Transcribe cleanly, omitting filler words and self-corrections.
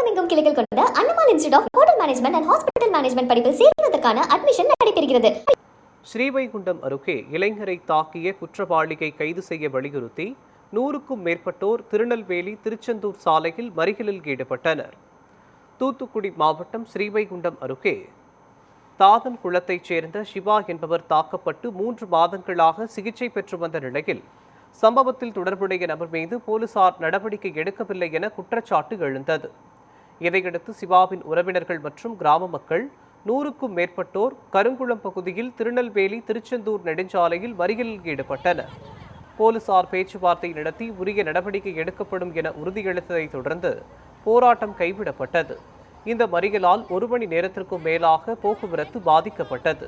தமிழகமெங்கும் கிளைகள் கொண்ட Annamal institute of hotel management and hospital management படிப்பில் சேர்வதற்கான அட்மிஷன் நடைபெறுகிறது. ஸ்ரீவைகுண்டம் அருகே இளைஞரை தாக்கிய குற்றவாளியை கைது செய்ய வலியுறுத்தி 100க்கும் மேற்பட்டோர் திருநெல்வேலி திருச்செந்தூர் சாலையில் மறியலில் ஈடுபட்டனர். தூத்துக்குடி மாவட்டம் ஸ்ரீவைகுண்டம் அருகே தாதன் குளத்தைச் சேர்ந்த சிவா என்பவர் தாக்கப்பட்டு 3 மாதங்களாக சிகிச்சை பெற்று வந்த நிலையில் சம்பவத்தில் தொடர்புடைய நபர் மீது போலீசார் நடவடிக்கை எடுக்கவில்லை என குற்றச்சாட்டு எழுந்தது. இதையடுத்து சிவாவின் உறவினர்கள் மற்றும் கிராம மக்கள் 100க்கும் மேற்பட்டோர் கருங்குளம் பகுதியில் திருநெல்வேலி திருச்செந்தூர் நெடுஞ்சாலையில் மறியலில் ஈடுபட்டனர். போலீசார் பேச்சுவார்த்தை நடத்தி உரிய நடவடிக்கை எடுக்கப்படும் என உறுதியளித்ததை தொடர்ந்து போராட்டம் கைவிடப்பட்டது. இந்த மறியலால் 1 மணி நேரத்திற்கும் மேலாக போக்குவரத்து பாதிக்கப்பட்டது.